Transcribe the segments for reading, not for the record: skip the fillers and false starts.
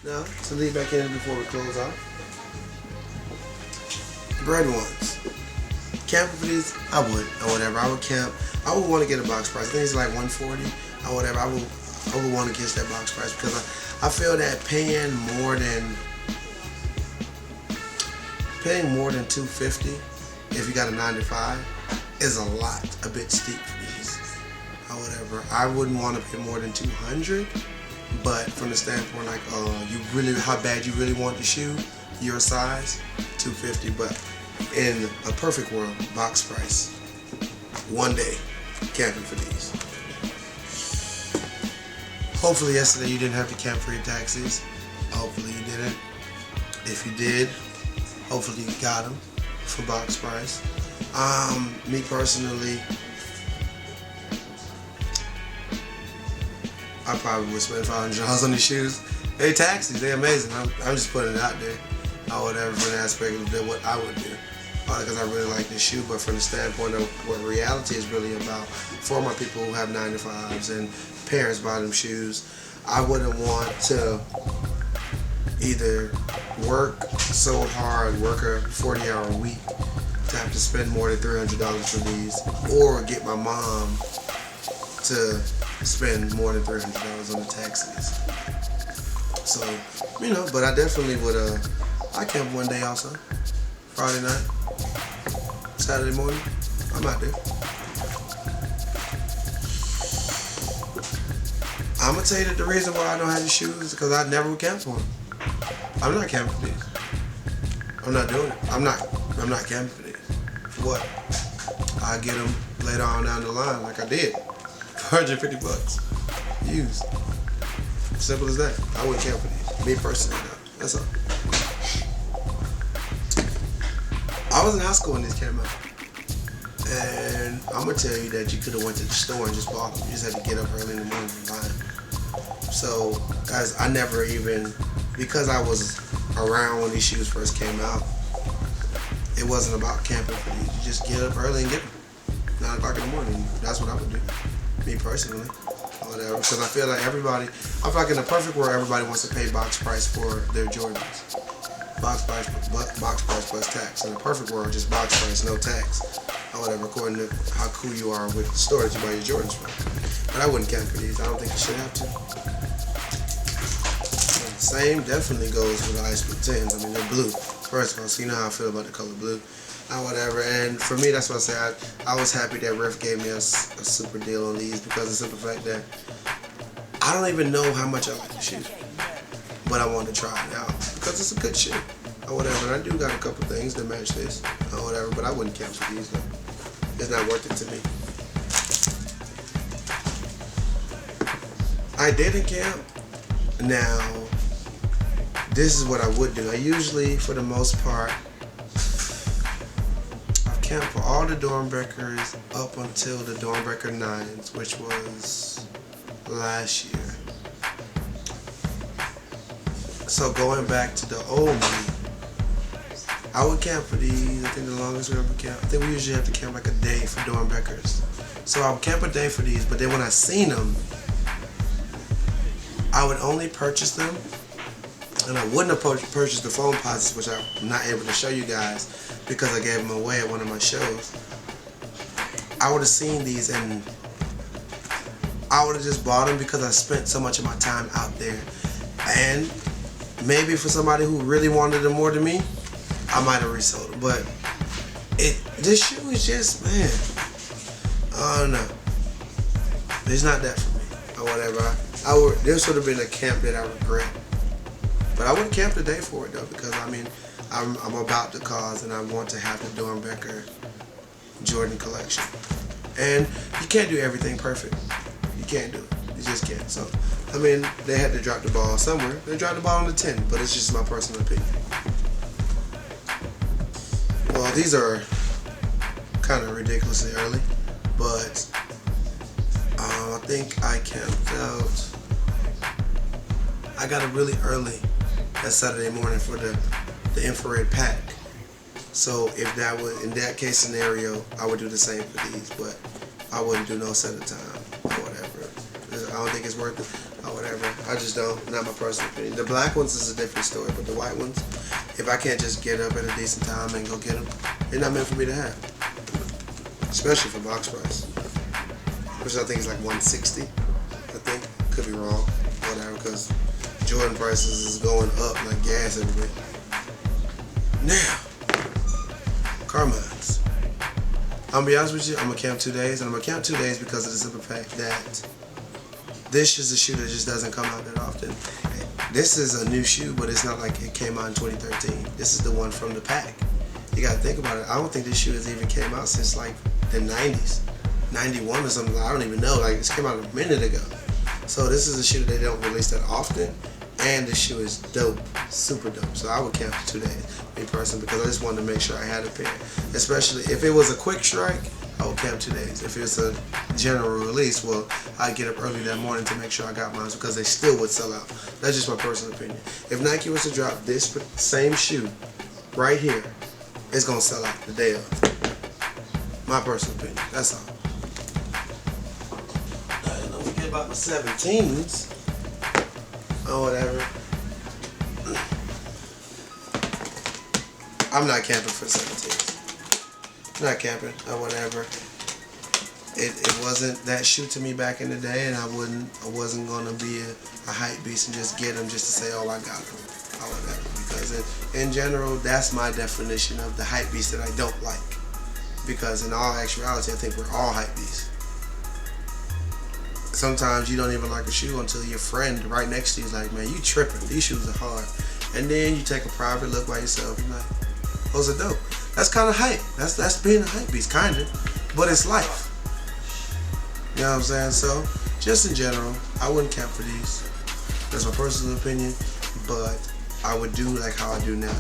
Now, to lead back in before we close out. Bread ones. Camping for these, I would, or whatever. I would camp. I would want to get a box price. I think it's like 140 or whatever. I would want to get that box price because I feel that paying more than 250 if you got a 9 to 5 is a bit steep for these or whatever. I wouldn't want to pay more than 200, but from the standpoint like how bad you really want the shoe, your size, 250. But in a perfect world, box price, one day camping for these. Hopefully yesterday you didn't have to camp for your taxis. Hopefully you didn't. If you did, hopefully you got them for box price. Me personally, I probably would spend $500 on these shoes. They taxis, they're amazing. I'm just putting it out there. Or whatever, from the aspect of what I would do. Because I really like this shoe, but from the standpoint of what reality is really about, for my people who have 9 to 5s and parents buy them shoes, I wouldn't want to either work so hard, work a 40-hour week to have to spend more than $300 for these, or get my mom to spend more than $300 on the taxis. So, but I definitely would, I camp one day also. Friday night, Saturday morning, I'm out there. I'm gonna tell you that the reason why I don't have these shoes is because I never would camp for them. I'm not camping for these. I'm not doing it. I'm not camping for these. For what? I get them later on down the line like I did. $150. Used. Simple as that. I wouldn't camp for these. Me personally, though. That's all. I was in high school when these came out. And I'm going to tell you that you could have went to the store and just bought them. You just had to get up early in the morning and buy them. So, guys, I never even, because I was around when these shoes first came out, it wasn't about camping for these. You just get up early and get them. 9 o'clock in the morning. That's what I would do. Me personally. Whatever. Because I feel like in the perfect world, everybody wants to pay box price for their Jordans. Box price plus tax. In the perfect world, just box price, no tax. Or whatever, according to how cool you are with the store that you buy your Jordans from. But I wouldn't camp for these. I don't think you should have to. Same definitely goes with the Ice Blue 10s. I mean, they're blue. First of all, so you know how I feel about the color blue. Or whatever. And for me, that's what I say. I was happy that Riff gave me a super deal on these because of the simple fact that I don't even know how much I like the shoe. But I wanted to try it out because it's a good shoe or whatever. And I do got a couple things that match this or whatever, but I wouldn't camp for these though. It's not worth it to me. I didn't camp. Now, this is what I would do. I usually, for the most part, I've camped for all the Dornbreakers up until the Dornbreaker 9s, which was last year. So going back to the old me, I would camp for these. I think the longest we ever camped, I think we usually have to camp like a day for Dornbreakers. So I would camp a day for these, but then when I seen them, I would only purchase them, and I wouldn't have purchased the foam posits, which I'm not able to show you guys because I gave them away at one of my shows. I would have seen these and I would have just bought them because I spent so much of my time out there. And maybe for somebody who really wanted them more than me, I might have resold them. But this shoe is just, man, I don't know. It's not that for me or whatever. This would have been a camp that I regret. But I wouldn't camp today for it though, because I mean, I'm about the cause and I want to have the Dornbreaker Jordan collection. And you can't do everything perfect. You can't do it. You just can't. So, I mean, they had to drop the ball somewhere. They dropped the ball on the 10, but it's just my personal opinion. Well, these are kind of ridiculously early, but I think I camped out. I got up really early that Saturday morning for the infrared pack. So if that was in that case scenario, I would do the same for these, but I wouldn't do no set of time or whatever. I don't think it's worth it. or whatever. I just don't. Not my personal opinion. The black ones is a different story, but the white ones, if I can't just get up at a decent time and go get them, they're not meant for me to have. Especially for box price, which I think is like $160. I think could be wrong, whatever, because Jordan prices is going up like gas everywhere. Now, Carmine's. I'm gonna be honest with you, I'm gonna count 2 days, and I'm gonna count 2 days because of the simple fact that this is a shoe that just doesn't come out that often. This is a new shoe, but it's not like it came out in 2013. This is the one from the pack. You gotta think about it. I don't think this shoe has even came out since like the 90s, 91 or something. I don't even know. Like, it came out a minute ago. So this is a shoe that they don't release that often, and the shoe is dope, super dope. So I would count 2 days, me personally, because I just wanted to make sure I had a pair. Especially if it was a quick strike, I would count 2 days. If it's a general release, well, I'd get up early that morning to make sure I got mine because they still would sell out. That's just my personal opinion. If Nike was to drop this same shoe right here, it's gonna sell out the day of. My personal opinion. That's all. Don't forget about my 17s or whatever. I'm not camping for 17s. Not camping or whatever. It wasn't that shoe to me back in the day, and I wasn't gonna be a hype beast and just get them just to say, oh, I got them or whatever. Because in general, that's my definition of the hype beast that I don't like. Because in all actuality, I think we're all hype beasts. Sometimes you don't even like a shoe until your friend right next to you is like, man, you tripping. These shoes are hard. And then you take a private look by yourself and like, those are dope. That's kind of hype. That's being a hype beast, kind of. But it's life. You know what I'm saying? So, just in general, I wouldn't camp for these. That's my personal opinion. But I would do like how I do now.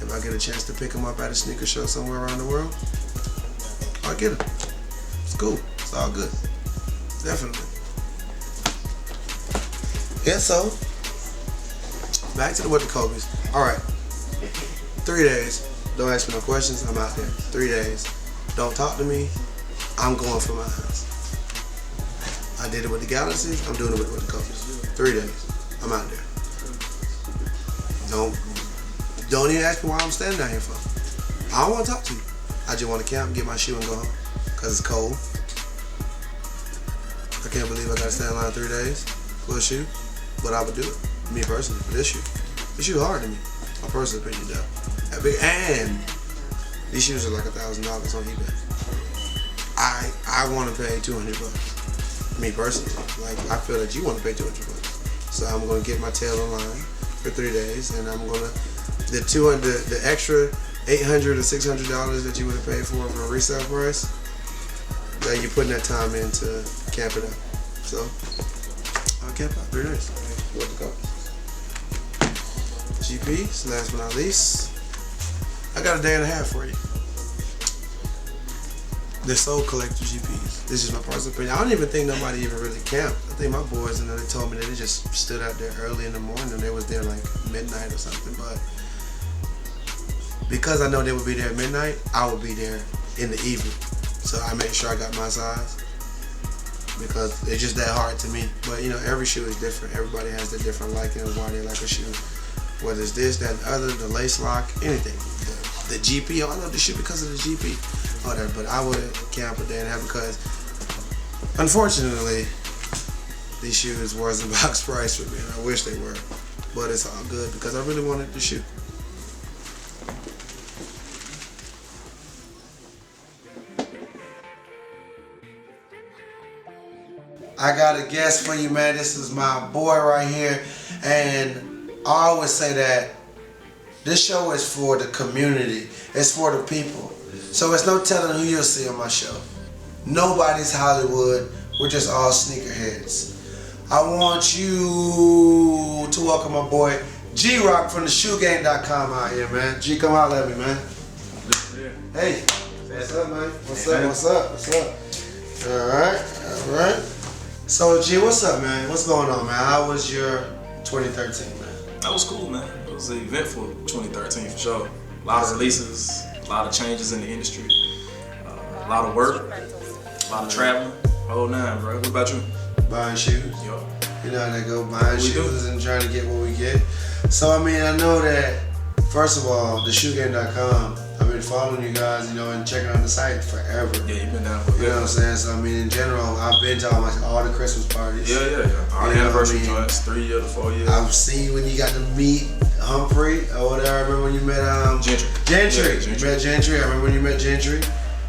If I get a chance to pick them up at a sneaker show somewhere around the world, I'll get them. It's cool. It's all good. Definitely. Yeah, so, back to the what the Kobe's. Alright. 3 days. Don't ask me no questions. I'm out there. 3 days. Don't talk to me. I'm going for mine. I did it with the Galaxies. I'm doing it with the Kobe's. 3 days. I'm out there. Don't even ask me why I'm standing down here for. I don't want to talk to you. I just want to camp, get my shoe, and go home. Because it's cold. I can't believe I got to stand in line 3 days for a shoe. But I would do it. Me personally, for this shoe. This shoe hard to me. My personal opinion, though. And these shoes are like $1,000 on eBay. I want to pay $200. Me personally. Like, I feel that you want to pay $200. So I'm going to get my tail in line for 3 days, and I'm going to, the extra $800 or $600 that you would have paid for a resale price, that you're putting that time into camping out. So I'll camp out 3 days. What to go? GPs, last but not least, I got a day and a half for you. They're soul collector GPs. This is my personal opinion. I don't even think nobody even really camped. I think my boys, they told me that they just stood out there early in the morning. They was there like midnight or something. But because I know they would be there at midnight, I would be there in the evening. So I made sure I got my size because it's just that hard to me. But you know, every shoe is different. Everybody has their different liking of why they like a shoe. Whether it's this, that, and the other, the lace lock, anything. The GP, I love the shoe because of the GP. Whatever, but I would camp a day and a half because, unfortunately, these shoes wasn't box price for me. And I wish they were, but it's all good because I really wanted the shoe. I got a guest for you, man. This is my boy right here, and I always say that this show is for the community. It's for the people. So it's no telling who you'll see on my show. Nobody's Hollywood. We're just all sneakerheads. I want you to welcome my boy G-Rock from the ShoeGang.com out here, man. G, come out at me, man. Hey, what's up, man? What's up? What's up? What's up? All right. So G, what's up, man? What's going on, man? How was your 2013, man? That was cool, man. It was an eventful 2013 for sure. A lot of releases, a lot of changes in the industry, a lot of work, a lot of traveling, whole nine, bro. What about you? Buying shoes. Yo. You know, that go buying We shoes and trying to get what we get. So, I mean, I know that, first of all, theshoegame.com, I've been following you guys, you know, and checking out the site forever. Yeah, you've been down for a You know what I'm saying? So, I mean, in general, I've been to all the Christmas parties. Yeah. All the anniversary joints, 3 years to 4 years. I've seen when you got to meet Humphrey or whatever. I remember when you met Gentry. Gentry. You met Gentry. I remember when you met Gentry.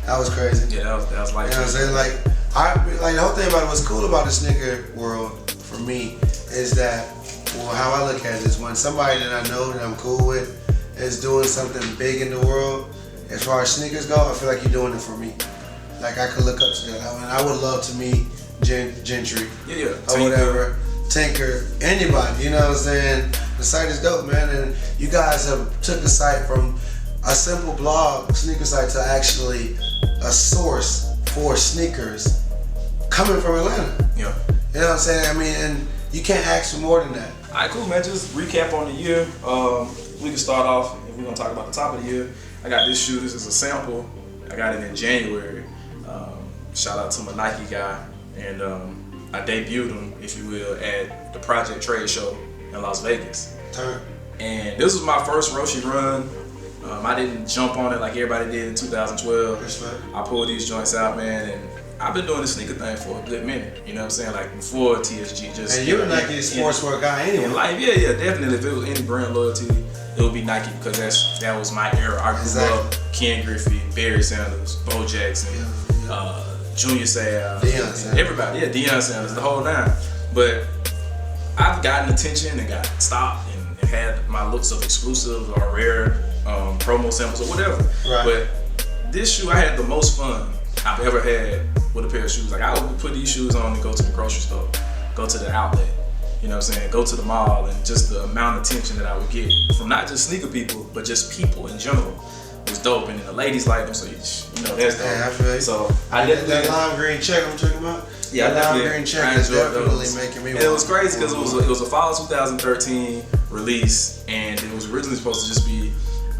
That was crazy. Yeah, that was like. You know what I'm saying? Like the whole thing about it, what's cool about the sneaker world for me is that, well, how I look at it is when somebody that I know that I'm cool with is doing something big in the world, as far as sneakers go, I feel like you're doing it for me. Like I could look up to that. I mean, I would love to meet Gentry. Yeah. Or whatever. Tinker, anybody, you know what I'm saying? The site is dope, man, and you guys have took the site from a simple blog, sneaker site, to actually a source for sneakers coming from Atlanta. Yeah. You know what I'm saying? I mean, and you can't ask for more than that. All right, cool, man. Just recap on the year. We can start off, if we're going to talk about the top of the year. I got this shoe. This is a sample. I got it in January. Shout out to my Nike guy. And I debuted him, if you will, at the Project Trade Show in Las Vegas. And this was my first Roshi run. I didn't jump on it like everybody did in 2012. Respect. I pulled these joints out, man, and I've been doing the sneaker thing for a good minute. You know what I'm saying? Like before TSG, just. And you're a Nike sportswear guy anyway. In life, yeah, definitely. If it was any brand loyalty, it would be Nike because that was my era. I grew up Ken Griffey, Barry Sanders, Bo Jackson, Junior Seau, Deion Sanders. Everybody, Deion Sanders, the whole nine. But I've gotten attention and got stopped and had my looks of exclusive or rare promo samples or whatever. Right. But this shoe, I had the most fun I've ever had with a pair of shoes. Like I would put these shoes on and go to the grocery store, go to the outlet, you know what I'm saying, go to the mall, and just the amount of attention that I would get from not just sneaker people, but just people in general was dope. And then the ladies like them, so you know that's dope. Yeah, I feel you. So I definitely that lime green check I'm talking about. Yeah, that lime green check is definitely making me. And it was crazy because it was a fall 2013 release, and it was originally supposed to just be,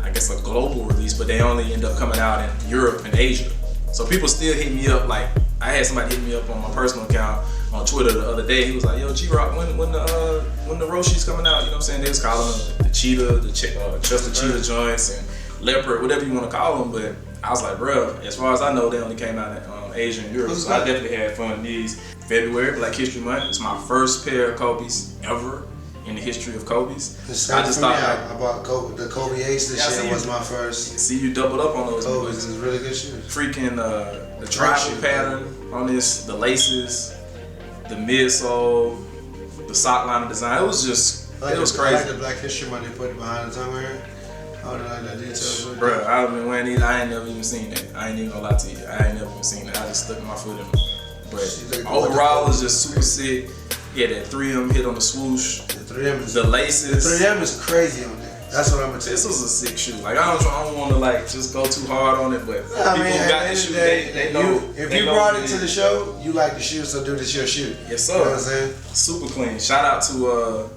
I guess, a global release, but they only end up coming out in Europe and Asia. So people still hit me up. Like I had somebody hit me up on my personal account on Twitter the other day. He was like, "Yo, G-Rock, when the Roshi's coming out?" You know what I'm saying? They was calling them the Cheetah, just the Cheetah joints and Leopard, whatever you want to call them. But I was like, bro, as far as I know, they only came out in Asia and Europe. So I definitely had fun with these. February, Black History Month. It's my first pair of Kobe's ever in the history of Kobe's. I just thought I bought the Kobe Ace this year was my first. See, you doubled up on those. Kobe's is really good shoes. Freaking the tribal pattern on this, the laces, the midsole, the sock liner design. It was just, it was crazy. I like the Black History Month they put behind the tongue right here. I don't like that detail. Bro, I've been wearing these. I ain't never even seen that. I ain't even gonna lie to you. I ain't never even seen that. I just stuck my foot in them. But overall, it's just super sick. Yeah, that 3M hit on the swoosh. The 3M is the laces. The 3M is crazy on there. That's what I'm gonna tell you. This was a sick shoe. Like I don't want to like just go too hard on it, but I mean, people got this shoe. They know. If you brought it to the show, you like the shoe, so do this your shoe. Yes, sir. You know what I'm saying? Super clean. Shout out to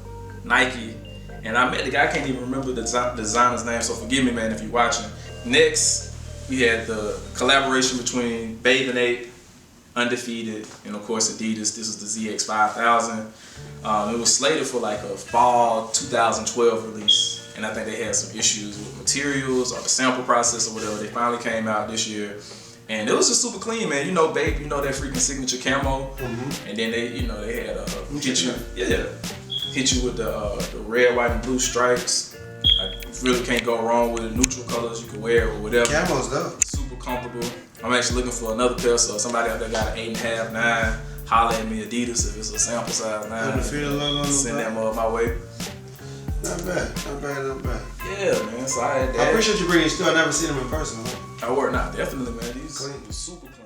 Nike. And I met the guy. I can't even remember the designer's name, so forgive me, man, if you're watching. Next, we had the collaboration between Babe and Ape, Undefeated, and of course Adidas. This is the ZX 5000. It was slated for like a fall 2012 release, and I think they had some issues with materials or the sample process or whatever. They finally came out this year, and it was just super clean, man. You know, Babe, you know that freaking signature camo, and then they had hit you with the red, white, and blue stripes. I really can't go wrong with it. Neutral colors you can wear or whatever. Camo's dope. Super comfortable. I'm actually looking for another pair, so somebody out there got an 8.5, 9, holler at me, Adidas, if it's a sample size 9. Send that my way. Not bad. Yeah, man. So I had that. I appreciate you bringing still. I never seen them in person. I work now, definitely, man. These clean. super clean.